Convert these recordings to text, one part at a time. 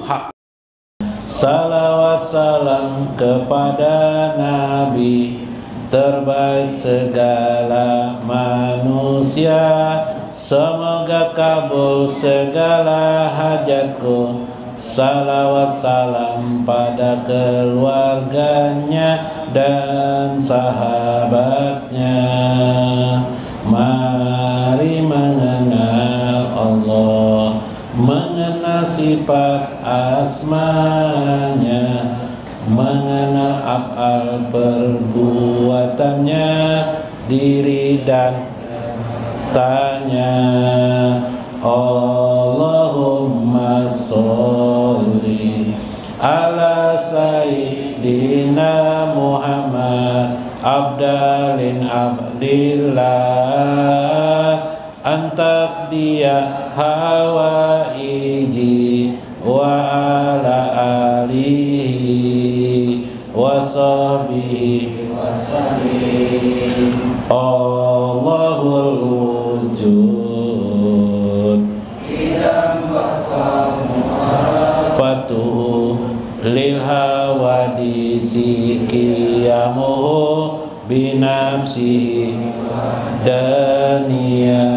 hak. Salawat salam kepada Nabi terbaik segala manusia, semoga kabul segala hajatku. Salawat salam pada keluarganya dan sahabatnya. Mari mengenal Allah, mengenal sifat asmanya, mengenal af'al perbuatannya, diri dan tanya. Allahumma sholli ala sayyidina Muhammad abdalin abdillah antak dia hawaiji wa ala alihi wa sahbihi wa sallim. Allahul wujud idam fatuhu lil hawadisi qiyamuhu binafsihi daniya.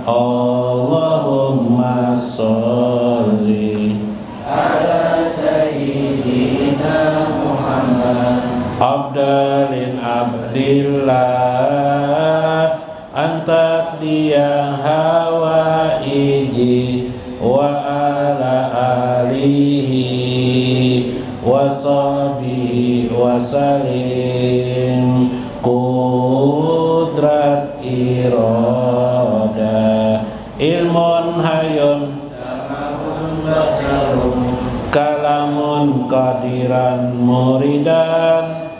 Allahumma sholli ala sayyidina Muhammad abdalin abdillah antak dia hawaiji wa ala alihi wa sahbihi wa salim. Kudrat irada ilmun hayun kalamun qadiran muridan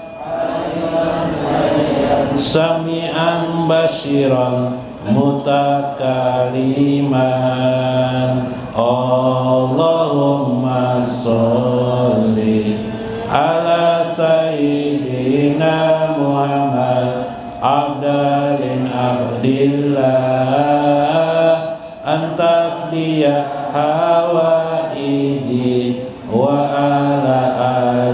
sami'an basyiran mutakaliman. Allahumma sholli ala sayyidina Muhammad abdalin abdillah antak dia hawaiji wa ala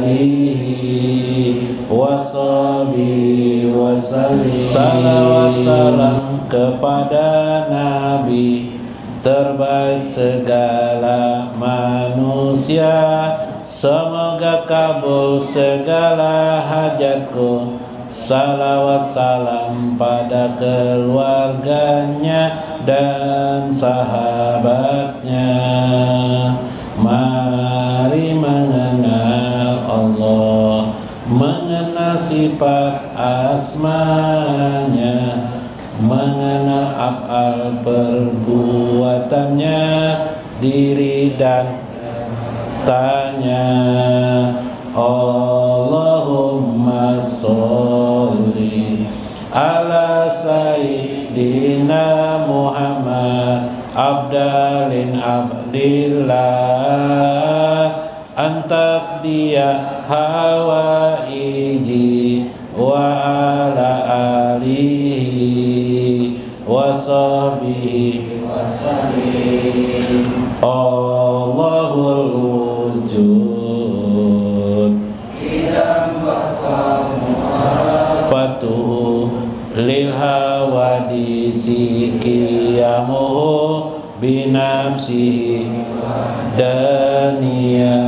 alihi wa sahbihi wa sallim. Salawat salam kepada Nabi terbaik segala manusia, semoga kabul segala hajatku. Salawat salam pada keluarganya dan sahabatnya. Mari mengenal Allah, mengenal sifat asmanya, mengenal af'al perbuatannya, diri dan tanya. Allahumma sholli ala sayyidina Muhammad abdalin abdillah antak dia hawaiji wa ala alihi wa sahbihi wa sallim. Allahul wujud fatuhu lil hawadisi qiyamuhu binafsihi daniya.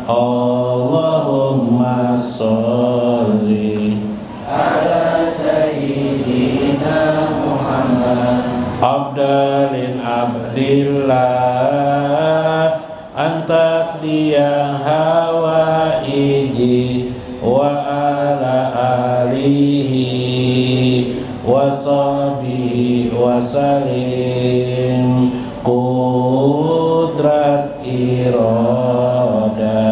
Allahumma sholli ala sayyidina Muhammad abdalin abdillah antak dia hawaiji wa ala alihi wa sahbihi wa salim. Kudrat irada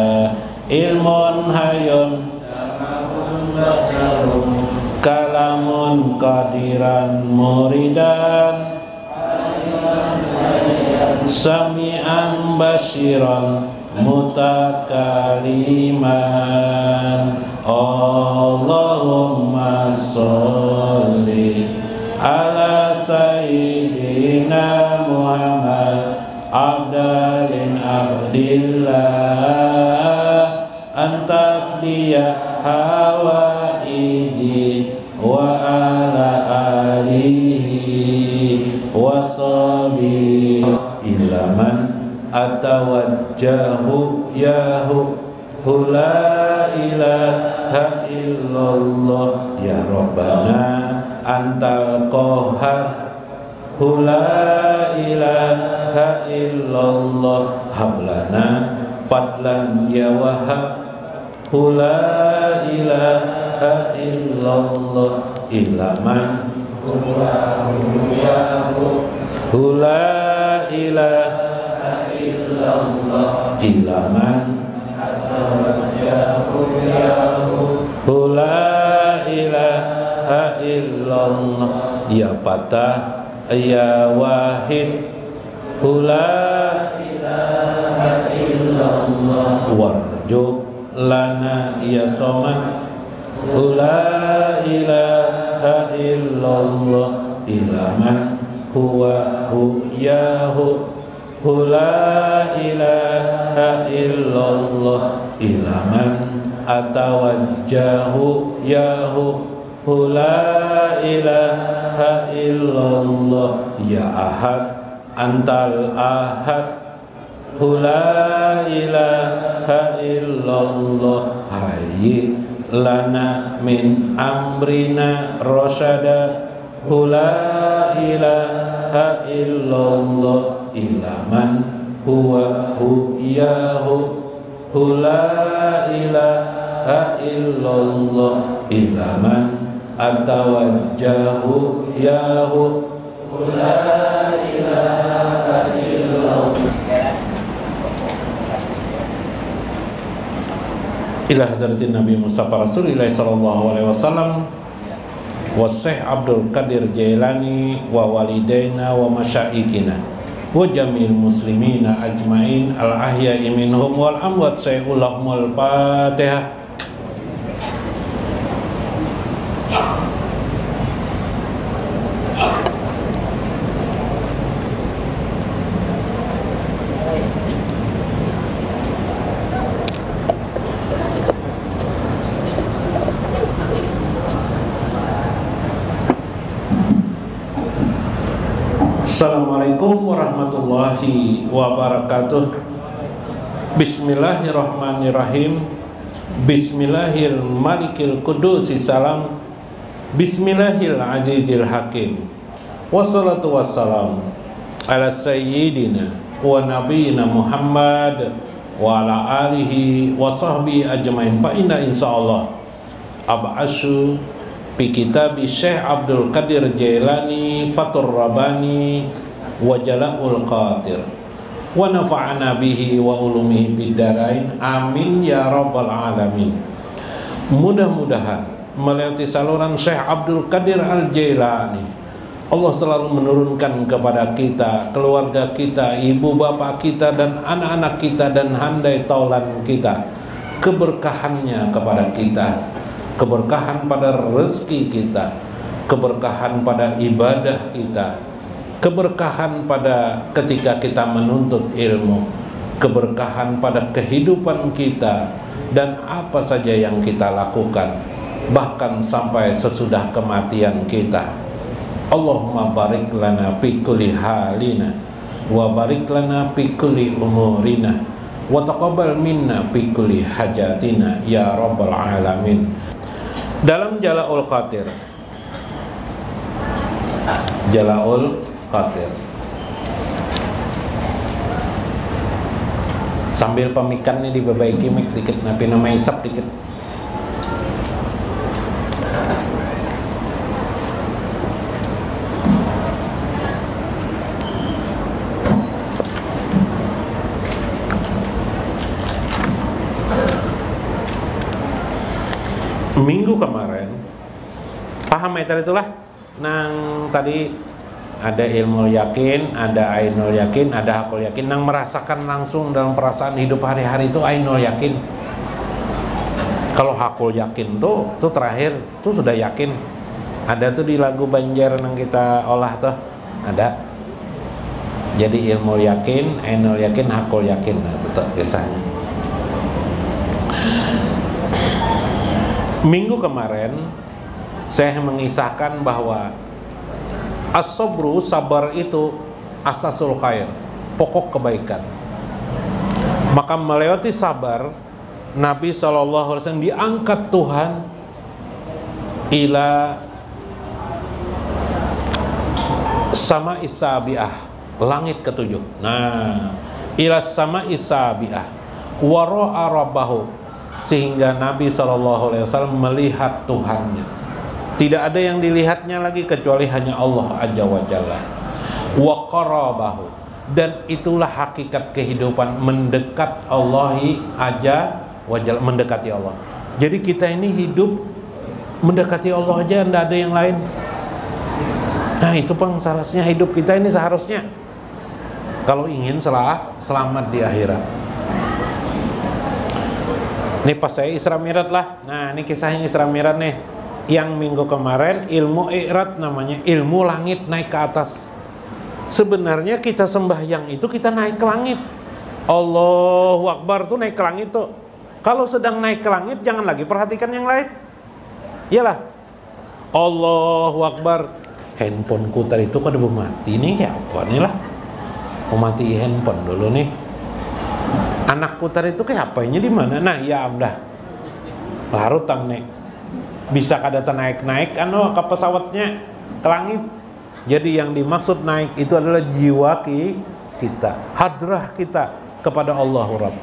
ilmun hayun kalamun qadiran muridan sami'an basyiran mutakaliman. Allahumma sholli ala sayyidina Muhammad abdalin abdillah antaqdiya hawaiji wa ala alihi wa sahbihi ilaman atawajjahu yahu la ilaha illallah ya Rabbana antal qahar la ilaha illallah hablana fadlan ya wahab la ilaha illallah ilaman la ilaha illallah ilaman la ilaha illallah ya patah ya wahid la ilaha illallah warju lana ya somad la ilaha illallah ilaman huwa hu yahu la ilaha illallah ilaman atawajjahu yahu la ilaha illallah ya ahad antal ahad la ilaha illallah hayyi lana min amrina rasyada la ilaha illallah ilaman huwa hu yahu la ilaha illallah ilaman atawajjahu yahu la ilaha illallah ila hadratin Nabi Mustafa Rasulullah sallallahu alaihi wasallam wa Syekh Abdul Qadir Jailani wa walidaina wa masyaikina wa jamil muslimina ajmain al ahya'i minhum wal amwat sayyidul Fatihah. Assalamualaikum warahmatullahi wabarakatuh. Bismillahirrahmanirrahim. Bismillahil malikil kudusi salam. Bismillahil azizil hakim. Wassalatu wassalam ala sayyidina wa nabiyina Muhammad wa ala alihi wa sahbihi ajmain. Fa inna insyaallah ab'asyu fi kitab Syekh Abdul Qadir Jailani Fatur Rabbani wa Jala'ul Qadir wa nafa'ana bihi wa ulumihi biddarain amin ya rabbal alamin. Mudah-mudahan melalui saluran Syekh Abdul Qadir Al-Jailani Allah selalu menurunkan kepada kita, keluarga kita, ibu bapak kita dan anak-anak kita dan handai taulan kita keberkahannya kepada kita, keberkahan pada rezeki kita, keberkahan pada ibadah kita, keberkahan pada ketika kita menuntut ilmu, keberkahan pada kehidupan kita dan apa saja yang kita lakukan, bahkan sampai sesudah kematian kita. Allahumma barik lana fi kulli halina wa barik lana fi kulli umurina wa taqabbal minna fi kulli hajatina ya rabbal alamin. Dalam Jala'ul Qadir, Jala'ul Qadir, sambil pemikannya diperbaiki mic dikit, napi nama isap dikit. Minggu kemarin paham ya itulah nang tadi ada ilmu yakin, ada ainul yakin, ada hakul yakin. Nang merasakan langsung dalam perasaan hidup hari-hari itu ainul yakin. Kalau hakul yakin tuh terakhir tuh sudah yakin. Ada tuh di lagu Banjar nang kita olah tuh ada Jadi ilmu yakin, ainul yakin, hakul yakin. Nah, itu kisahnya. Minggu kemarin saya mengisahkan bahwa as-sabru, sabar itu asasul khair, pokok kebaikan. Maka melewati sabar, Nabi SAW diangkat Tuhan ila sama isabiah, langit ketujuh. Nah, ila sama isabiah wara'a rabbahu, sehingga Nabi SAW melihat Tuhannya. Tidak ada yang dilihatnya lagi kecuali hanya Allah Azza wa Jalla. Wa qarabahu, dan itulah hakikat kehidupan, mendekat Allahi Azza wa Jalla, mendekati Allah. Jadi kita ini hidup mendekati Allah aja, tidak ada yang lain. Nah, itu pun seharusnya hidup kita ini seharusnya, kalau ingin selamat di akhirat. Ini pas saya Isra Mi'raj lah. Nah, ini kisahnya Isra Mi'raj nih. Yang minggu kemarin ilmu i'rad namanya, ilmu langit naik ke atas. Sebenarnya kita sembahyang itu kita naik ke langit. Allahu Akbar tuh naik ke langit tuh. Kalau sedang naik ke langit jangan lagi perhatikan yang lain. Iyalah. Allahu Akbar. Handphoneku tadi itu kan udah mati nih, kayak apa nih lah. Mau mati handphone dulu nih. Anakku tadi itu kayak apanya di mana? Nah, ya amdah. Larut tam nih. Bisa kada naik-naik anu ke pesawatnya ke langit. Jadi yang dimaksud naik itu adalah jiwa kita, hadrah kita kepada Allahu Rabb.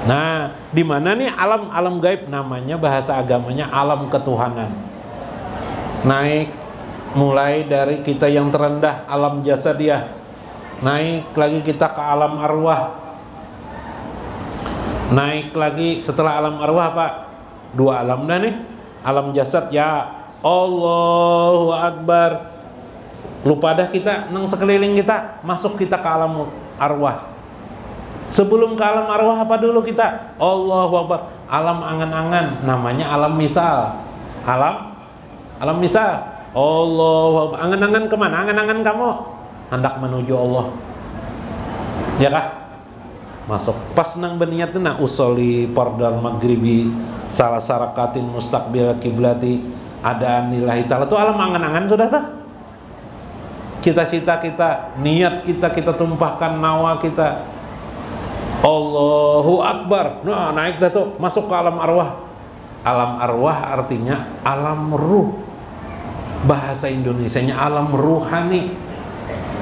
Nah, di mana nih alam gaib, namanya bahasa agamanya alam ketuhanan. Naik mulai dari kita yang terendah, alam jasadiah. Naik lagi kita ke alam arwah. Naik lagi setelah alam arwah apa? Dua alam dah nih. Alam jasad, ya Allahu Akbar. Lupa dah kita nang sekeliling kita, masuk kita ke alam arwah. Sebelum ke alam arwah apa dulu kita? Allahu Akbar. Alam angan-angan, namanya alam misal. Alam misal. Allahu Akbar. Angan-angan kemana? Angan-angan kamu hendak menuju Allah, ya kah? Masuk pas nang berniat tuh, nah usoli pardal maghribi salah sarakatin mustaqbil kiblati adaan lillahi ta'ala, tuh alam angan-angan sudah tuh. Cita-cita kita, niat kita tumpahkan nawa kita. Allahu Akbar. Nah, naik dah tuh, masuk ke alam arwah. Alam arwah artinya alam ruh. Bahasa Indonesianya alam ruhani.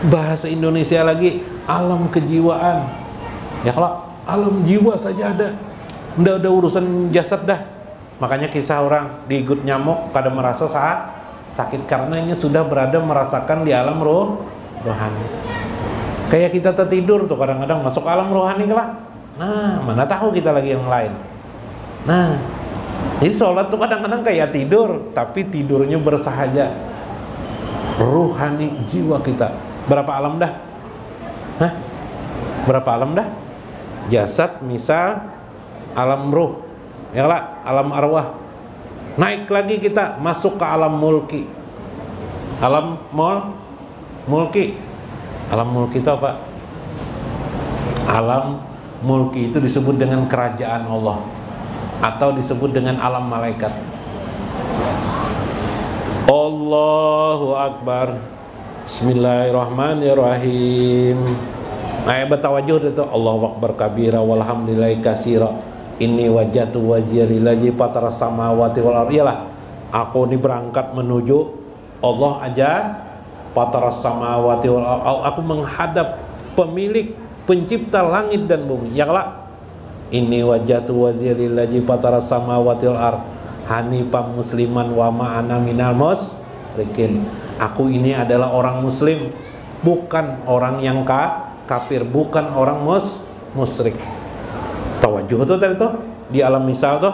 Bahasa Indonesia lagi alam kejiwaan. Ya kalau alam jiwa saja ada, ndak ada urusan jasad dah. Makanya kisah orang diigut nyamuk pada merasa sakit karena ini sudah berada merasakan di alam rohani. Kayak kita tertidur tuh kadang-kadang masuk alam rohani lah. Nah, mana tahu kita lagi yang lain. Nah, jadi sholat tuh kadang-kadang kayak tidur, tapi tidurnya bersahaja. Rohani jiwa kita. Berapa alam dah? Hah? Berapa alam dah? Jasad, misal, alam ruh, ya lah, alam arwah. Naik lagi kita masuk ke alam mulki. Alam mulki. Alam mulki itu apa? Alam mulki itu disebut dengan kerajaan Allah atau disebut dengan alam malaikat. Allahu Akbar. Bismillahirrahmanirrahim. Bertawajuh itu Allahu Akbar kabira walhamdulillahi katsira. Inni wajjahtu wajhiya lillazi fatara samawati wal ardh. Iyalah, aku ini berangkat menuju Allah aja, fatara samawati wal ardh. Aku menghadap pemilik pencipta langit dan bumi. Iyalah, inni wajjahtu wajhiya lillazi fatara samawati wal ardh hanifan musliman wa ma ana minal musyrikin. Aku ini adalah orang muslim, bukan orang yang kafir, bukan orang musyrik. Tawajuh tuh tadi tuh di alam misal tuh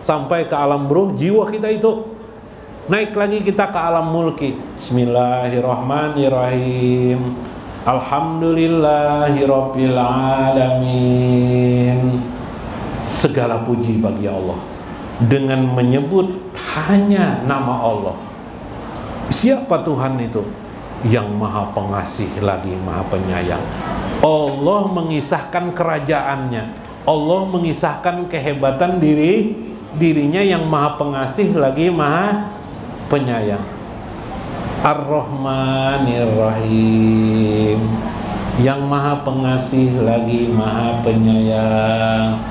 sampai ke alam ruh jiwa kita itu. Naik lagi kita ke alam mulki. Bismillahirrahmanirrahim. Alhamdulillahirabbil alamin. Segala puji bagi Allah dengan menyebut hanya nama Allah. Siapa Tuhan itu? yang maha pengasih lagi maha penyayang. Allah mengisahkan kerajaannya, Allah mengisahkan kehebatan dirinya yang maha pengasih lagi maha penyayang. Ar-Rahmanir Rahim, yang maha pengasih lagi maha penyayang.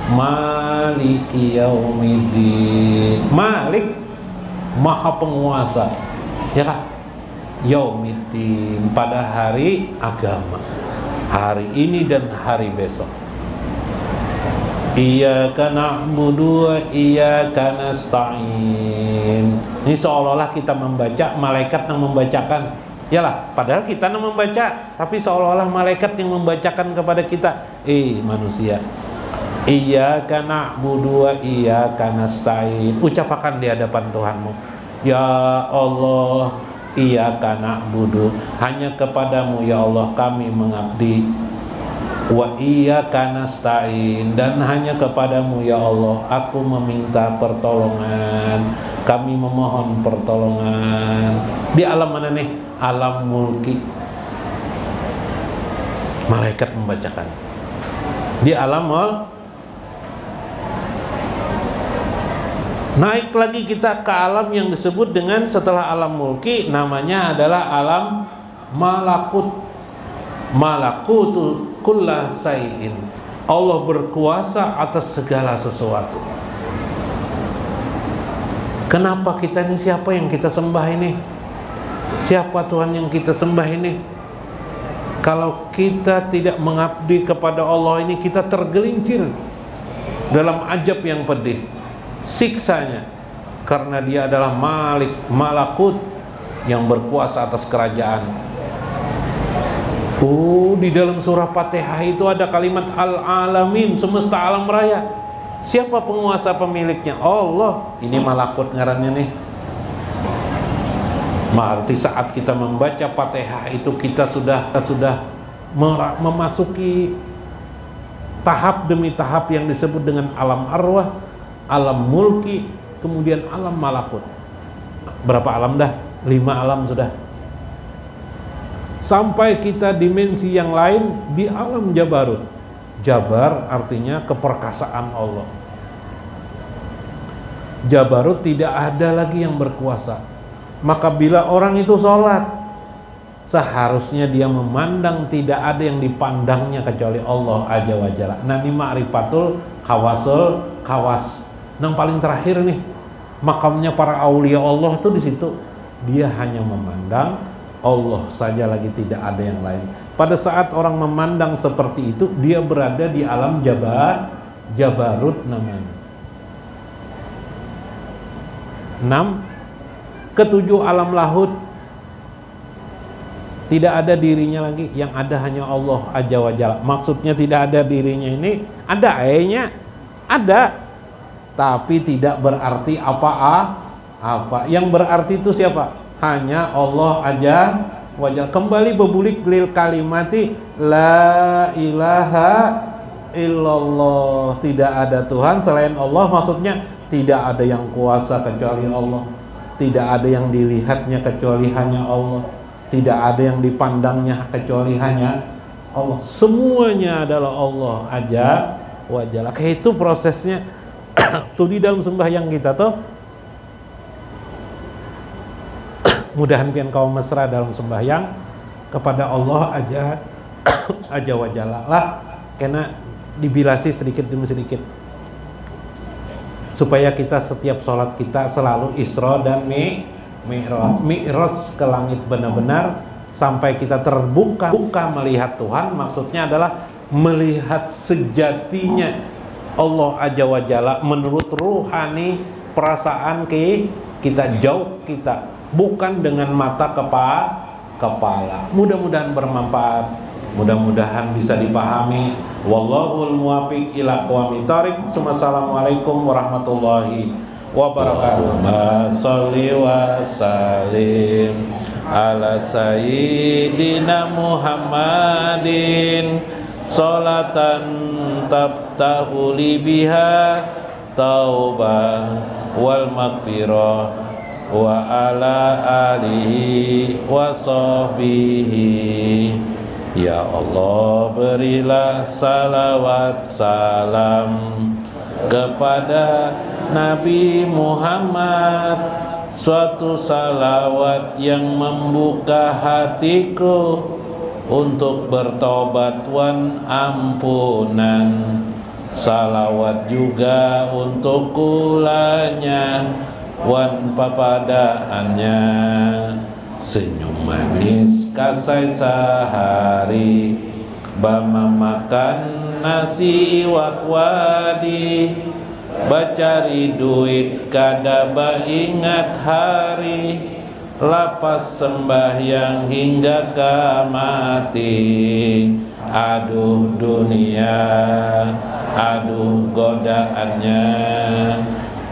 Maliki Yaumiddin, Malik maha penguasa, ya kan? Yaumiddin, pada hari agama, hari ini dan hari besok. Iyyaka na'budu wa iyyaka nasta'in. Ini seolah-olah kita membaca, malaikat yang membacakan. Yalah, padahal kita yang membaca, tapi seolah-olah malaikat yang membacakan kepada kita. Manusia, iyyaka na'budu wa iyyaka nasta'in. Ucapkan di hadapan Tuhanmu, ya Allah, iyyaka na'budu, hanya kepadamu ya Allah kami mengabdi. Wa iyyaka nasta'in, dan hanya kepadamu ya Allah aku meminta pertolongan, kami memohon pertolongan. Di alam mana nih? Alam mulki, malaikat membacakan. Di alam naik lagi kita ke alam yang disebut dengan setelah alam mulki, namanya adalah alam malakut. Malakutu kulla sayin, Allah berkuasa atas segala sesuatu. Kenapa kita ini, siapa yang kita sembah ini? Siapa Tuhan yang kita sembah ini? Kalau kita tidak mengabdi kepada Allah ini, kita tergelincir dalam ajab yang pedih, siksanya, karena dia adalah Malik, Malakut, yang berkuasa atas kerajaan. Di dalam surah Fatihah itu ada kalimat Al-Alamin, semesta alam raya. Siapa penguasa pemiliknya? Allah. Ini malakut ngarannya nih. Berarti saat kita membaca Fatihah itu kita sudah memasuki tahap demi tahap yang disebut dengan alam arwah, alam mulki, kemudian alam malakut. Berapa alam dah? 5 alam sudah. Sampai kita dimensi yang lain di alam Jabarut. Jabar artinya keperkasaan Allah. Jabarut tidak ada lagi yang berkuasa. Maka bila orang itu sholat, seharusnya dia memandang tidak ada yang dipandangnya kecuali Allah Azza wa Jalla. Nah, ini ma'rifatul khawasul khawas. Yang paling terakhir nih, makamnya para aulia Allah tuh di situ. Dia hanya memandang Allah saja, lagi tidak ada yang lain. Pada saat orang memandang seperti itu, dia berada di alam Jabarut namanya. 6. Ketujuh alam lahud, tidak ada dirinya lagi, yang ada hanya Allah Azza wa Jalla. Maksudnya tidak ada dirinya ini, ada ayahnya, ada, tapi tidak berarti apa. Yang berarti itu siapa? Hanya Allah Azza wa Jalla. Kembali berbulik lil kalimati la ilaha illallah, tidak ada Tuhan selain Allah. Maksudnya tidak ada yang kuasa kecuali Allah, tidak ada yang dilihatnya kecuali hanya Allah, tidak ada yang dipandangnya kecuali hanya Allah. Semuanya adalah Allah Azza wa Jalla. Kayak itu prosesnya. Tuh di dalam sembahyang kita tuh, mudahan pian kau mesra dalam sembahyang kepada Allah Azza wa Jalla lah, kena dibilasi sedikit demi sedikit, supaya kita setiap sholat kita selalu Isra dan Mi'raj ke langit benar-benar, sampai kita terbuka melihat Tuhan. Maksudnya adalah melihat sejatinya Allah Azza wa Jalla menurut ruhani perasaan kita, jauh kita, bukan dengan mata kepala. Mudah-mudahan bermanfaat, mudah-mudahan bisa dipahami. Wallahul muwaffiq ila aqwamit thoriq. Assalamualaikum warahmatullahi wabarakatuh. Allahumma sholli wa sallim ala sayyidina Muhammadin sholatan tabtahu li biha taubah wal maghfirah wa ala alihi wa sahbihi. Ya Allah, berilah salawat salam kepada Nabi Muhammad, suatu salawat yang membuka hatiku untuk bertobat wan ampunan. Salawat juga untuk kulanya wan papadaannya, senyum manis kasai sehari, bama makan nasi wadi, bacari duit kadaba ingat hari, lapas sembahyang hingga ke mati. Aduh dunia, aduh godaannya.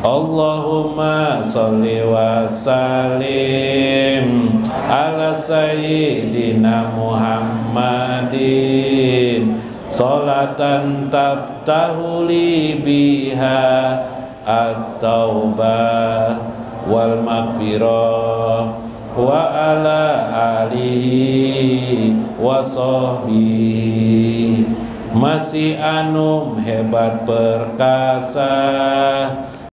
Allahumma sholli wa sallim ala sayyidina Muhammadin, sholatan tabtahu li biha at-taubah wal maghfirah, wa ala alihi wa sahbihi. Masih anum hebat perkasa,